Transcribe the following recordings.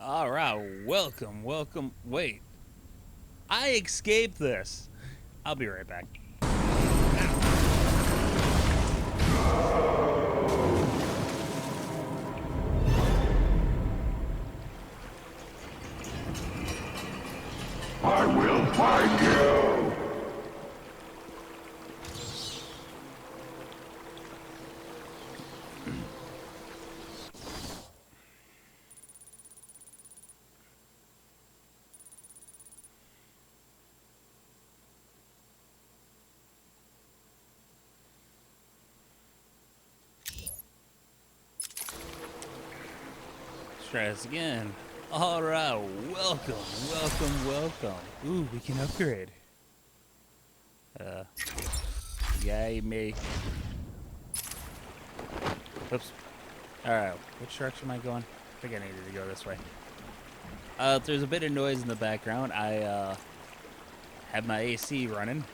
All right, welcome. Wait, I escaped this. I'll be right back. I will find you! Let's try this again. All right, welcome. Ooh, we can upgrade. Yay me. Oops. All right, which direction am I going? I think I needed to go this way. If there's a bit of noise in the background, I have my AC running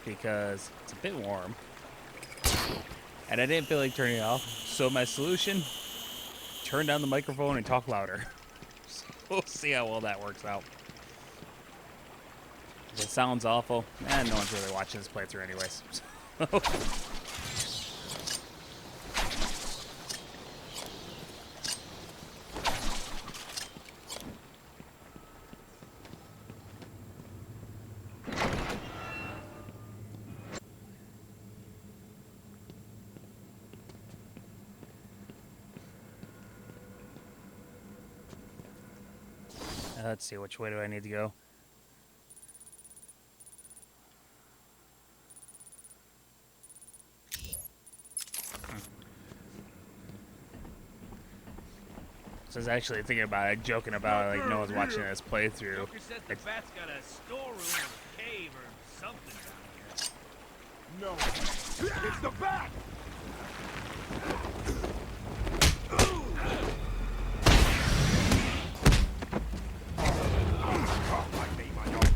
because it's a bit warm. And I didn't feel like turning it off. So my solution, turn down the microphone and talk louder. So we'll see how well that works out. If it sounds awful, no one's really watching this playthrough anyways. Let's see, which way do I need to go? So I was actually thinking about it, joking about it, like no one's watching this playthrough. Joker says the bat's got a storeroom or a cave or something down here. No! It's the bat!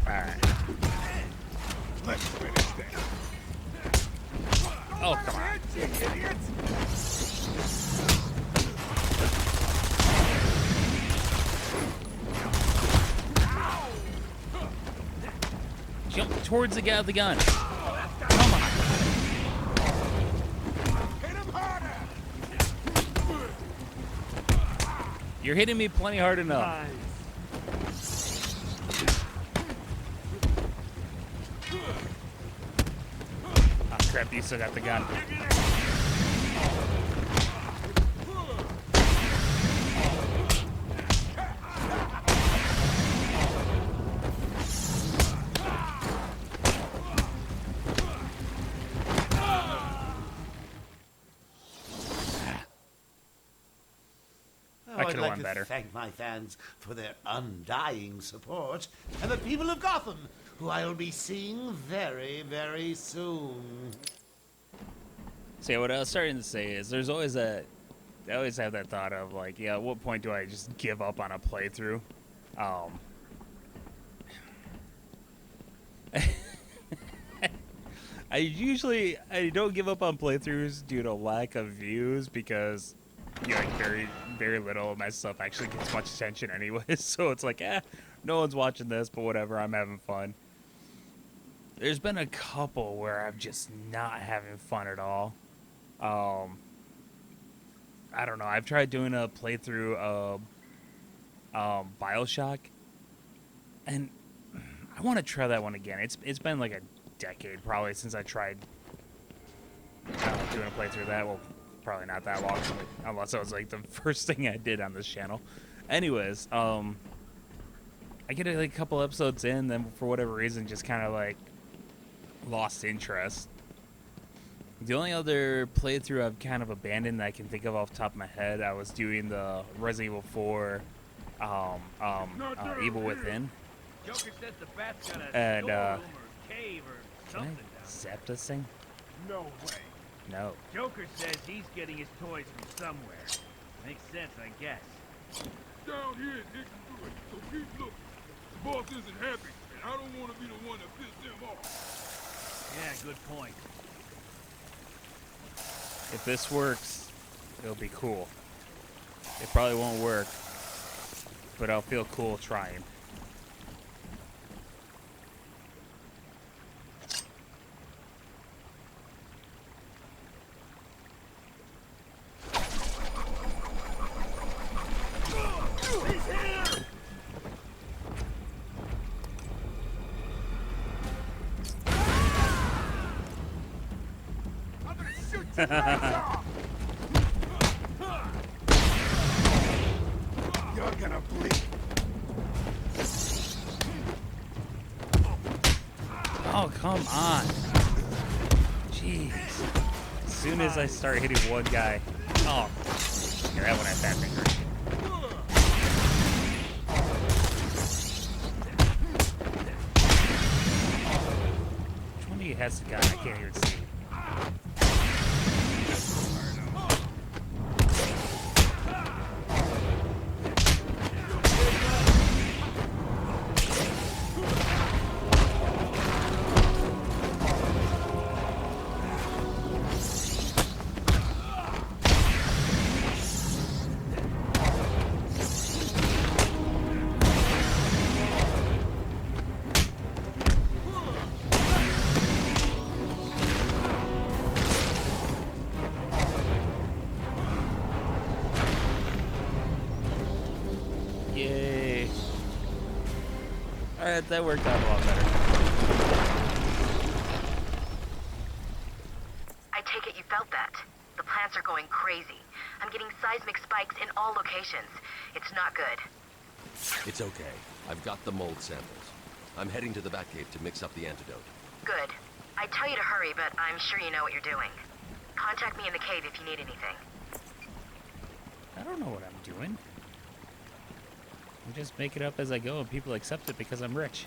Alright. Let's finish this! Oh, come on. You idiots! Jump towards the guy with the gun. Come on. Hit him harder! You're hitting me plenty hard enough. Oh crap, you still got the gun. I I'd could've like won to better. thank my fans for their undying support, and the people of Gotham, who I'll be seeing very, very soon. See, what I was starting to say is there's always I always have that thought of like, yeah, at what point do I just give up on a playthrough? I don't give up on playthroughs due to lack of views because like very little of my stuff actually gets much attention anyways. So it's like, no one's watching this, but whatever, I'm having fun. There's been a couple where I'm just not having fun at all. I don't know. I've tried doing a playthrough of BioShock, and I want to try that one again. It's been like a decade probably since I tried doing a playthrough of that. Well, probably not that long, unless it was like the first thing I did on this channel. Anyways, I get like a couple episodes in, then for whatever reason, just kind of like lost interest. The only other playthrough I've kind of abandoned that I can think of off the top of my head, I was doing the Resident Evil 4 Evil Within. Joker says the bat's got a And, storeroom or cave or Can something I down zap this thing? No way! No. here. Joker says he's getting his toys from somewhere. Makes sense, I guess. Down here, they can do it, so keep looking. The boss isn't happy, and I don't want to be the one that pisses him off. Yeah, good point. If this works, it'll be cool. It probably won't work. but I'll feel cool trying. You're gonna bleed. Oh, come on. Jeez. As soon as I start hitting one guy. Oh. Here, that one had fat finger. Which one of you has the gun? I can't even see. Yay. Alright, that worked out a lot better. I take it you felt that. The plants are going crazy. I'm getting seismic spikes in all locations. It's not good. It's okay. I've got the mold samples. I'm heading to the Batcave to mix up the antidote. Good. I tell you to hurry, but I'm sure you know what you're doing. Contact me in the cave if you need anything. I don't know what I'm doing. I just make it up as I go and people accept it because I'm rich.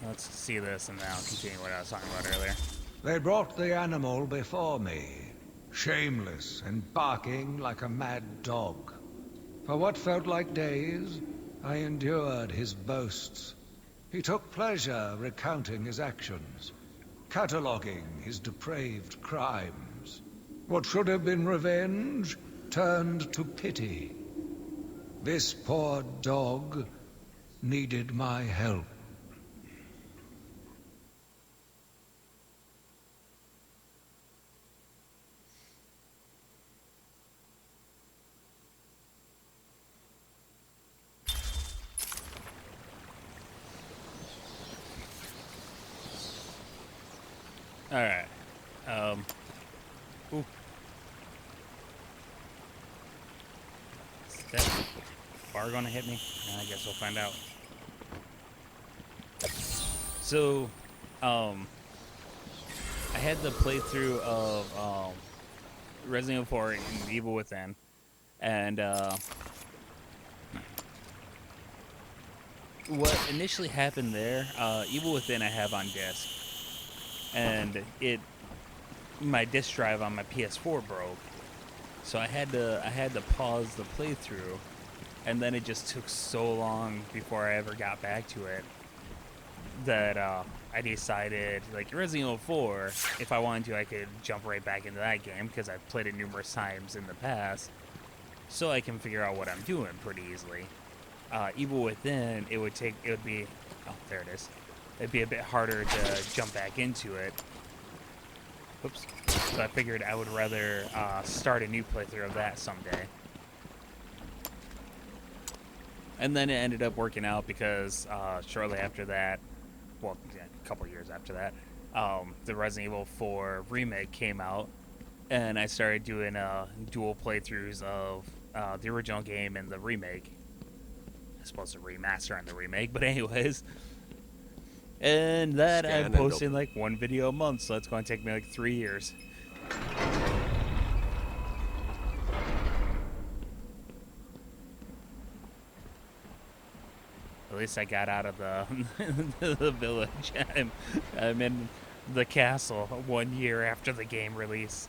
Let's see this and then I'll continue what I was talking about earlier. They brought the animal before me, shameless and barking like a mad dog. For what felt like days, I endured his boasts. He took pleasure recounting his actions, cataloguing his depraved crimes. What should have been revenge turned to pity. This poor dog needed my help. Alright. Ooh. Is that bar gonna hit me? I guess we'll find out. So, I had the playthrough of Resident Evil 4 and Evil Within, and what initially happened there, Evil Within I have on disc, and my disc drive on my PS4 broke, so I had to pause the playthrough, and then it just took so long before I ever got back to it that I decided, like, Resident Evil 4, if I wanted to, I could jump right back into that game because I've played it numerous times in the past, so I can figure out what I'm doing pretty easily. Evil Within, it would be, oh, there it is. It'd be a bit harder to jump back into it. Oops. So I figured I would rather start a new playthrough of that someday. And then it ended up working out because shortly after that, well, yeah, a couple years after that, the Resident Evil 4 remake came out, and I started doing dual playthroughs of the original game and the remake. I'm supposed to remaster on the remake, but anyways. And that I'm posting like one video a month, so that's going to take me like 3 years. At least I got out of the village. I'm in the castle 1 year after the game release.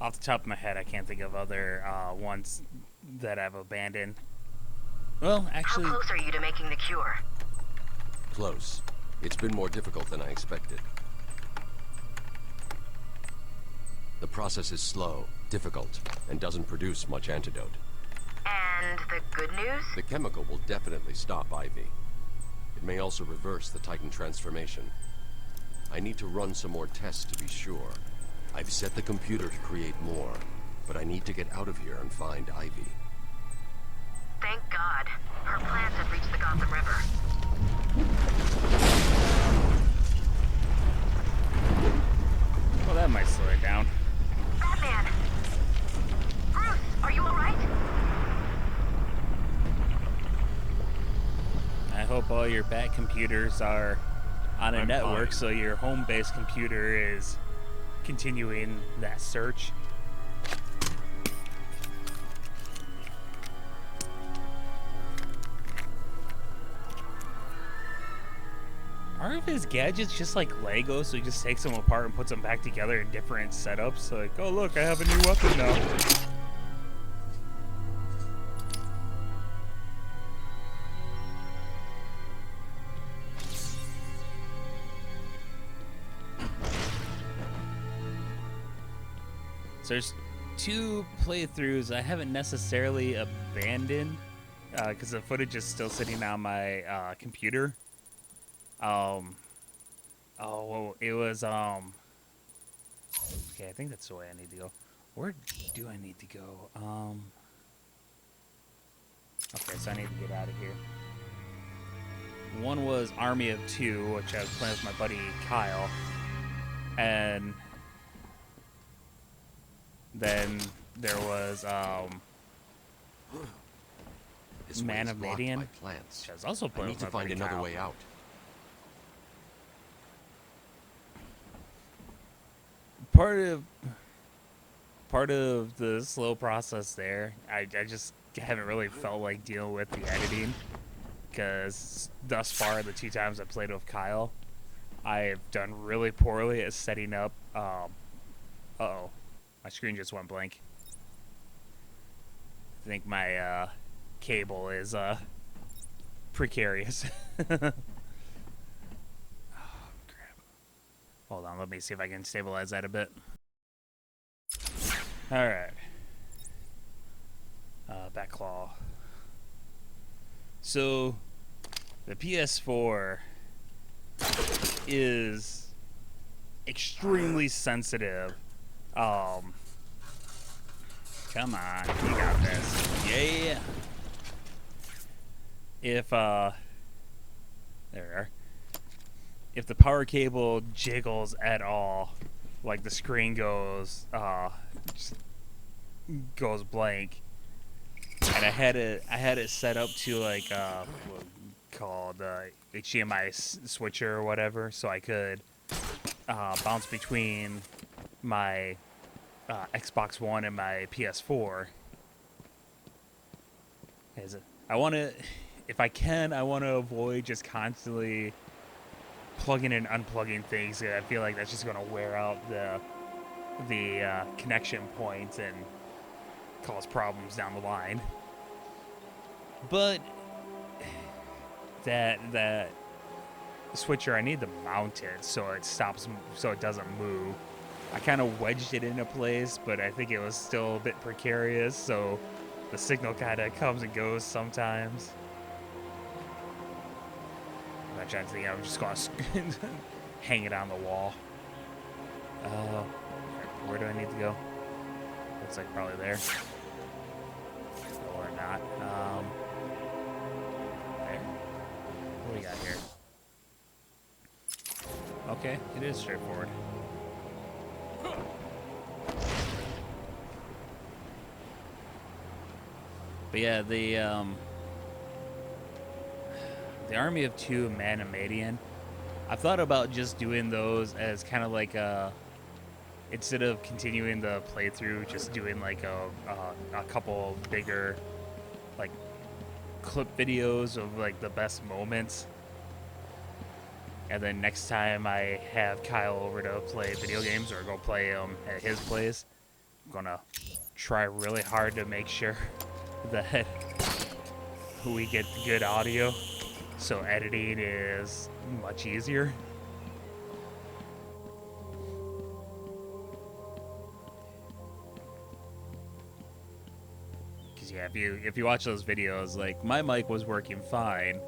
Off the top of my head, I can't think of other ones that I've abandoned. Well, actually... How close are you to making the cure? Close. It's been more difficult than I expected. The process is slow, difficult, and doesn't produce much antidote. And the good news? The chemical will definitely stop Ivy. It may also reverse the Titan transformation. I need to run some more tests to be sure. I've set the computer to create more, but I need to get out of here and find Ivy. Thank God. Her plans have reached the Gotham River. Well, that might slow it down. Batman! Bruce, are you alright? I hope all your bat computers are on a I'm network, fine. so your home-based computer is continuing that search. Are his gadgets just like Lego, so he just takes them apart and puts them back together in different setups? Like, oh look, I have a new weapon now. So there's 2 playthroughs I haven't necessarily abandoned because the footage is still sitting on my computer. Oh, well, it was okay, I think that's the way I need to go. Where do I need to go? Okay, so I need to get out of here. One was Army of Two, which I was playing with my buddy Kyle, and then there was This way Man is of blocked Median, by plants. which I was also I playing need with to my find buddy another Kyle. way out. Part of the slow process there, I just haven't really felt like dealing with the editing, because thus far, the 2 times I played with Kyle, I've done really poorly at setting up, uh-oh, my screen just went blank. I think my, cable is, precarious. Oh, crap. Hold on, let me see if I can stabilize that a bit. Alright. Back claw. So, the PS4 is extremely sensitive. Come on, you got this. Yeah. If, there we are. If the power cable jiggles at all, like the screen goes, just goes blank. And I had it set up to like what called HDMI switcher or whatever, so I could bounce between my Xbox One and my PS4. I want to, if I can, I want to avoid just constantly plugging and unplugging things. I feel like that's just going to wear out the connection points and cause problems down the line. But that switcher, I need to mount it so it stops, so it doesn't move. I kind of wedged it into place, but I think it was still a bit precarious, so the signal kind of comes and goes sometimes. I'm not trying to think, I'm just going to hang it on the wall. Where do I need to go? Looks like probably there. Or not. There. What do we got here? Okay, it is straightforward. But yeah, the Army of Two Man and Median, I've thought about just doing those as kind of like instead of continuing the playthrough, just doing like a couple bigger like clip videos of like the best moments. And then next time I have Kyle over to play video games or go play them at his place, I'm gonna try really hard to make sure that we get good audio, so editing is much easier. Because yeah, if you watch those videos, like my mic was working fine.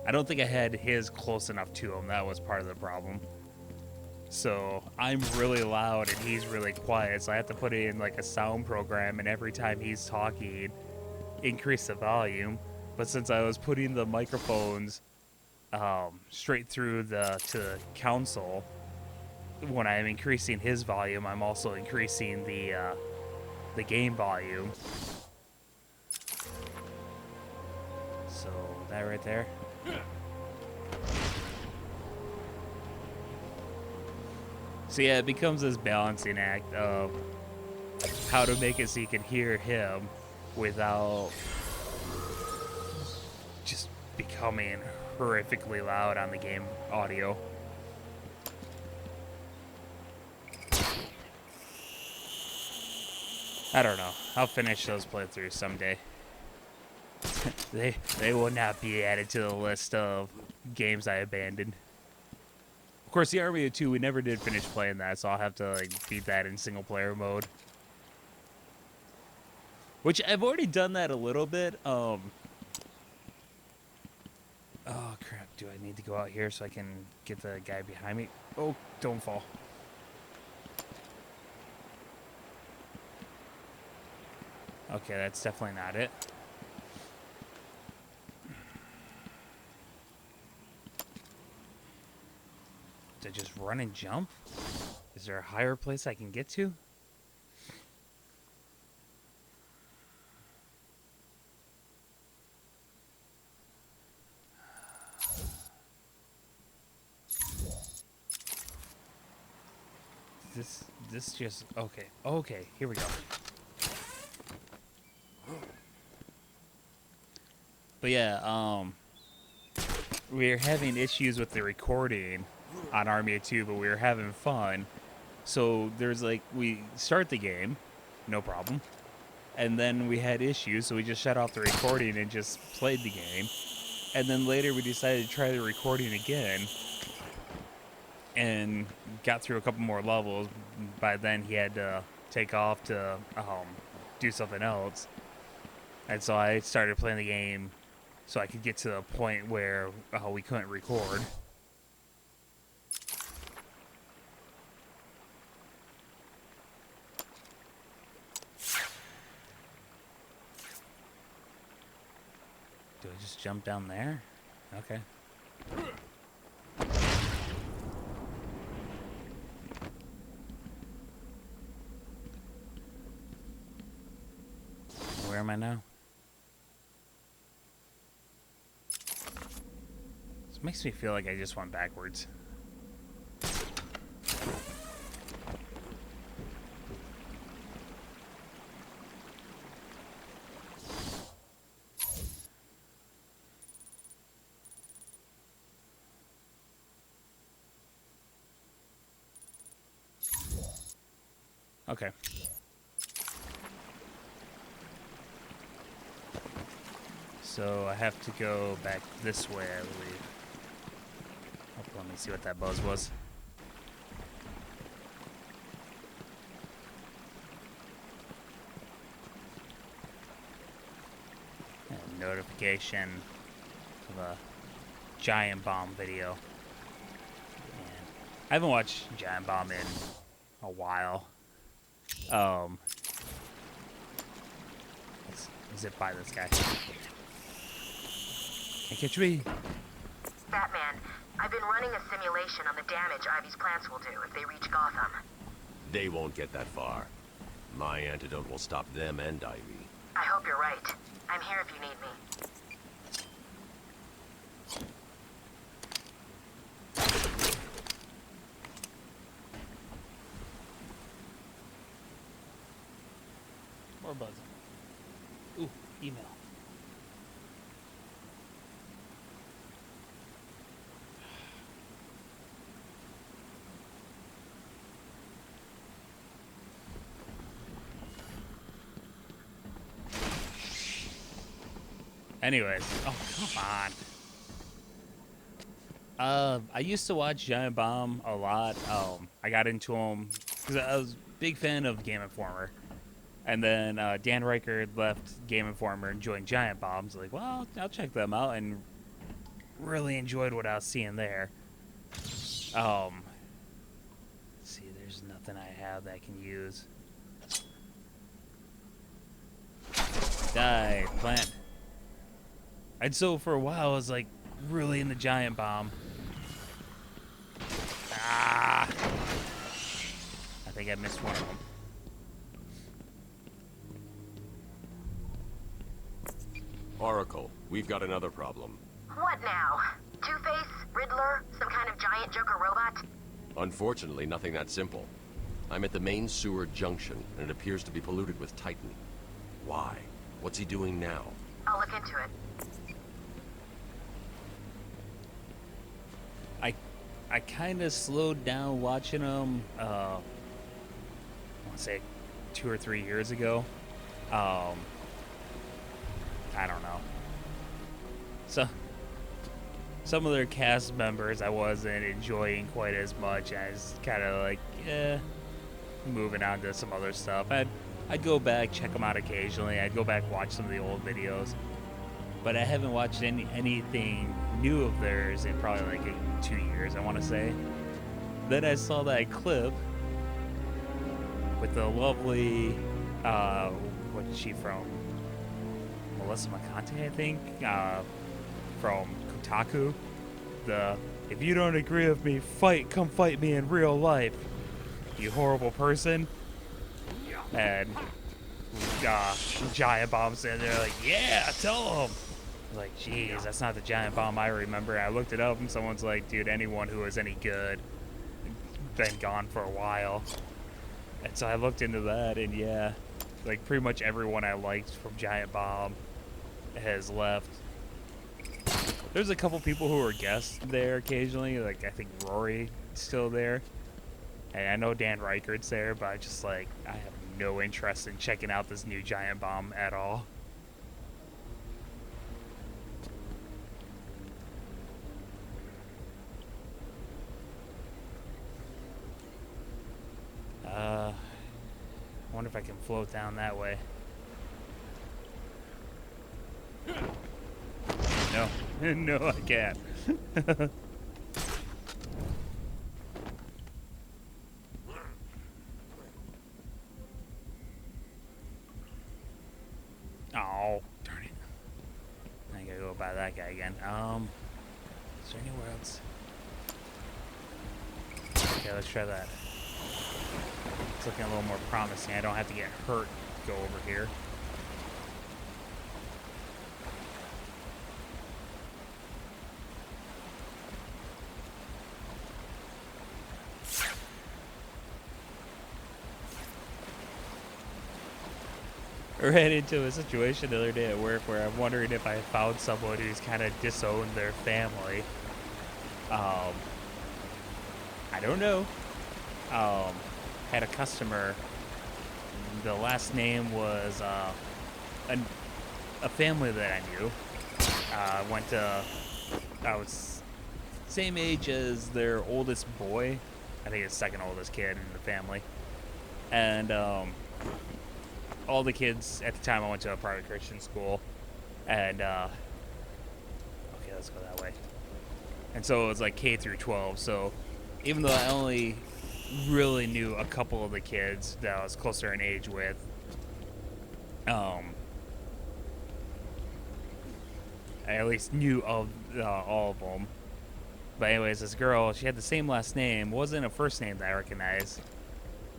I don't think I had his close enough to him. That was part of the problem. So I'm really loud and he's really quiet, so I have to put in like a sound program, and every time he's talking, increase the volume. But since I was putting the microphones straight through to the console, when I'm increasing his volume, I'm also increasing the game volume. So that right there. So yeah, it becomes this balancing act of how to make it so you can hear him without just becoming horrifically loud on the game audio. I don't know. I'll finish those playthroughs someday. They will not be added to the list of games I abandoned. Of course, the Army of 2, we never did finish playing that, so I'll have to like beat that in single player mode. Which I've already done that a little bit. Oh crap! Do I need to go out here so I can get the guy behind me? Oh, don't fall. Okay, that's definitely not it. To just run and jump? Is there a higher place I can get to? This just okay, here we go. But yeah, we're having issues with the recording on Army of 2, but we were having fun. So there's like, we start the game, no problem. And then we had issues, so we just shut off the recording and just played the game. And then later we decided to try the recording again and got through a couple more levels. By then he had to take off to do something else. And so I started playing the game so I could get to the point where we couldn't record. Do I just jump down there? Okay. Where am I now? This makes me feel like I just went backwards. Okay. So I have to go back this way, I believe. Oh, let me see what that buzz was. And notification of a Giant Bomb video. And I haven't watched Giant Bomb in a while. Let's zip by this guy. Can't catch me. Batman, I've been running a simulation on the damage Ivy's plants will do if they reach Gotham. They won't get that far. My antidote will stop them and Ivy. I hope you're right. I'm here if you need me. More buzzing. Ooh, email. Anyways, oh, come on. I used to watch Giant Bomb a lot. I got into him because I was a big fan of Game Informer. And then Dan Reichert left Game Informer and joined Giant Bomb. So like, well, I'll check them out, and really enjoyed what I was seeing there. Let's see, there's nothing I have that I can use. Die, plant. And so for a while, I was like really into Giant Bomb. Ah! I think I missed one of them. Oracle, we've got another problem. What now? Two-Face? Riddler? Some kind of giant Joker robot? Unfortunately, nothing that simple. I'm at the main sewer junction, and it appears to be polluted with Titan. Why? What's he doing now? I'll look into it. I kind of slowed down watching them, I want to say 2 or 3 years ago. I don't know. So, some of their cast members I wasn't enjoying quite as much. I was kind of like, moving on to some other stuff. I'd go back, check them out occasionally. I'd go back, watch some of the old videos. But I haven't watched anything new of theirs in probably like 2 years, I want to say. Then I saw that clip with the lovely, what is she from? Melissa McConaughey, I think, from Kotaku. If you don't agree with me, come fight me in real life, you horrible person. And Giant Bomb's in there like, yeah, tell him. I was like, geez, that's not the Giant Bomb I remember. I looked it up, and someone's like, dude, anyone who was any good, been gone for a while. And so I looked into that, and yeah, like pretty much everyone I liked from Giant Bomb has left. There's a couple people who were guests there occasionally, like I think Rory's still there. And I know Dan Reichert's there, but I just like, I have no interest in checking out this new Giant Bomb at all. I wonder if I can float down that way. No, no, I can't. Oh, darn it. I gotta go by that guy again. Is there anywhere else? Okay, let's try that. It's looking a little more promising. I don't have to get hurt to go over here. I ran into a situation the other day at work where I'm wondering if I found someone who's kind of disowned their family. I don't know. Had a customer. The last name was a family that I knew. I was same age as their oldest boy. I think it's second oldest kid in the family. And all the kids at the time, I went to a private Christian school, and okay, let's go that way. And so it was like K through 12. So even though I only really knew a couple of the kids that I was closer in age with, I at least knew of all of them. But anyways, this girl, she had the same last name, wasn't a first name that I recognized.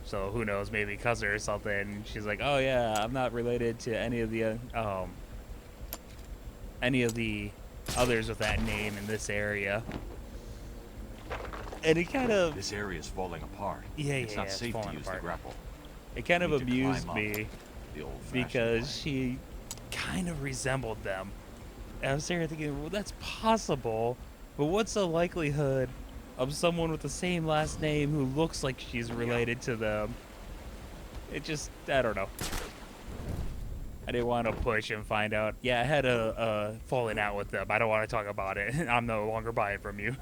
So who knows, maybe cousin or something. She's like, oh yeah, I'm not related to any of the others with that name in this area. And it kind of... This area is falling apart. Yeah, it's not safe to use apart. the grapple. It kind of We need to amused climb me up the old-fashioned because way. she kind of resembled them. And I was there thinking, well, that's possible, but what's the likelihood of someone with the same last name who looks like she's related to them? It just, I don't know. I didn't want to push and find out. Yeah, I had a falling out with them. I don't want to talk about it. I'm no longer buying from you.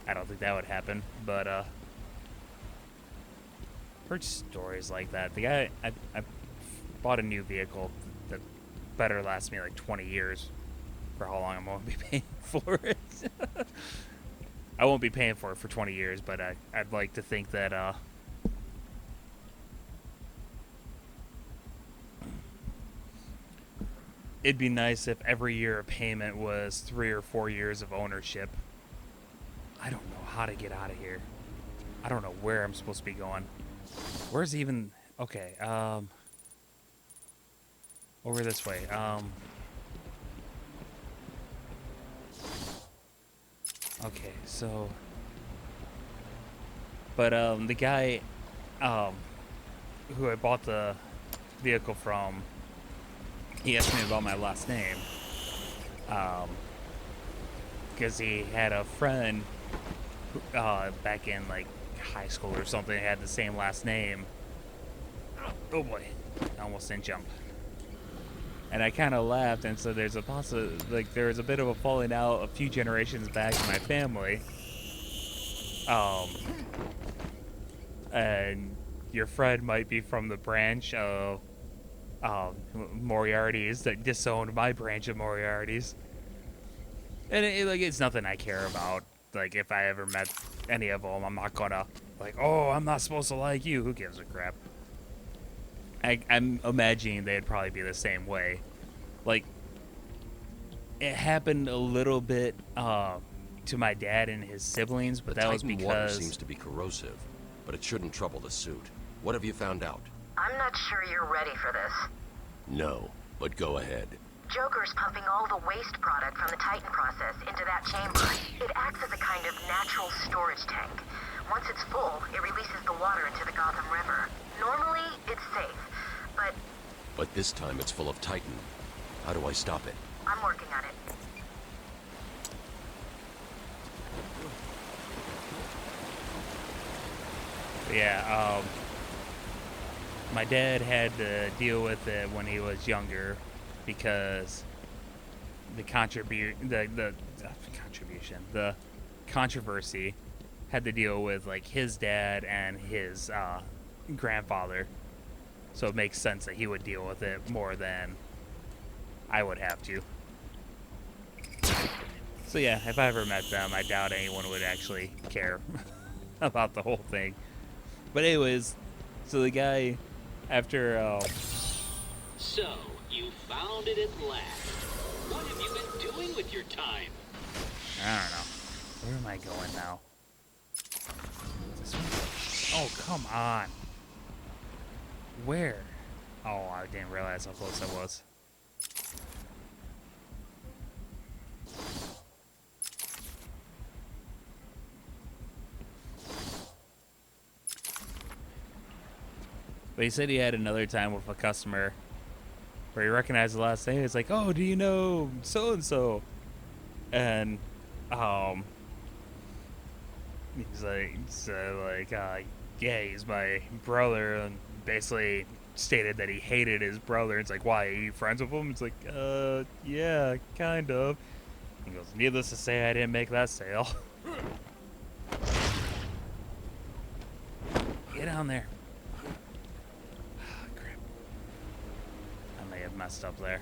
I don't think that would happen, but heard stories like that. The guy, I bought a new vehicle that better last me like 20 years for how long I'm going to be paying for it. I won't be paying for it for 20 years, but I'd like to think that it'd be nice if every year of payment was 3 or 4 years of ownership. I don't know how to get out of here. I don't know where I'm supposed to be going. Where's even... Okay, over this way. Okay, so... But, the guy, who I bought the vehicle from, he asked me about my last name. Because he had a friend, back in, like, high school or something, had the same last name. Oh boy, I almost didn't jump. And I kind of laughed, and so there's a there's a bit of a falling out a few generations back in my family. And your friend might be from the branch of Moriarty's that disowned my branch of Moriarty's. And it's nothing I care about. Like, if I ever met any of them, I'm not gonna, like, oh, I'm not supposed to like you. Who gives a crap? I'm imagining they'd probably be the same way. Like, it happened a little bit to my dad and his siblings, but that was Titan water because... seems to be corrosive, but it shouldn't trouble the suit. What have you found out? I'm not sure you're ready for this. No, but go ahead. Joker's pumping all the waste product from the Titan process into that chamber. It acts as a kind of natural storage tank. Once it's full, it releases the water into the Gotham River. Normally, it's safe, but... But this time it's full of Titan. How do I stop it? I'm working on it. Yeah, my dad had to deal with it when he was younger because the controversy had to deal with, like, his dad and his grandfather. So it makes sense that he would deal with it more than I would have to. So yeah, if I ever met them, I doubt anyone would actually care about the whole thing. But anyways, so the guy, after... So, you found it at last. What have you been doing with your time? I don't know. Where am I going now? This way? Oh, come on. Where? Oh, I didn't realize how close I was. But he said he had another time with a customer where he recognized the last name. It's like, oh, do you know so-and-so? And, he's like, yeah, he's my brother, and basically stated that he hated his brother. It's like, why, are you friends with him? It's like, yeah, kind of. He goes, needless to say, I didn't make that sale. Get down there. Messed up there.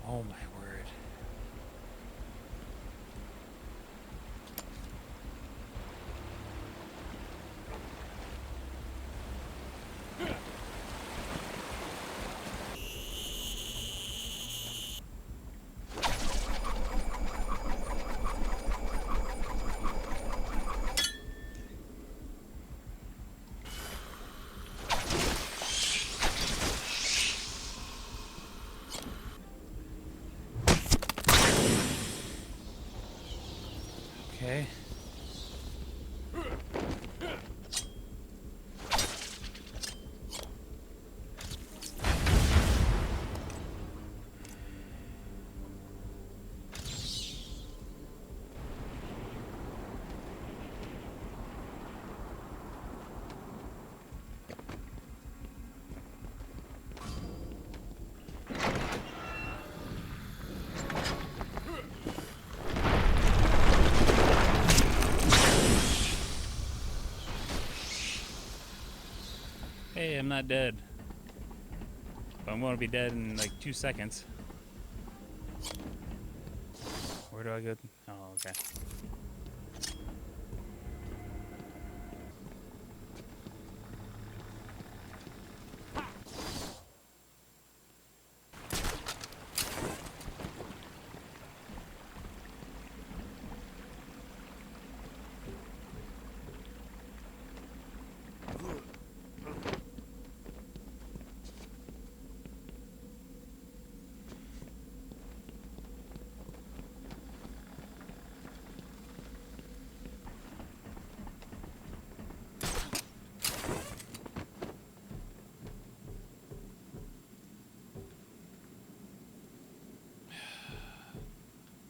Oh my word. am not dead. But I'm going to be dead in like 2 seconds. Where do I go? Oh, okay.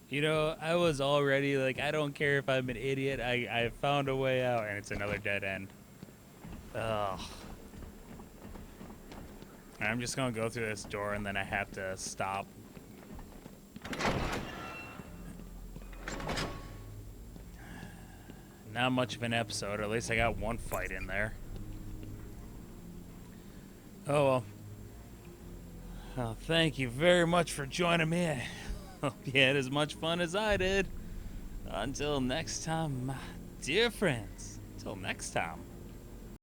You know, I was already like, I don't care if I'm an idiot. I found a way out, and it's another dead end. Ugh. And I'm just gonna go through this door, and then I have to stop. Not much of an episode. At least I got one fight in there. Oh well. Well, thank you very much for joining me. I hope you had as much fun as I did. Until next time, my dear friends. Until next time.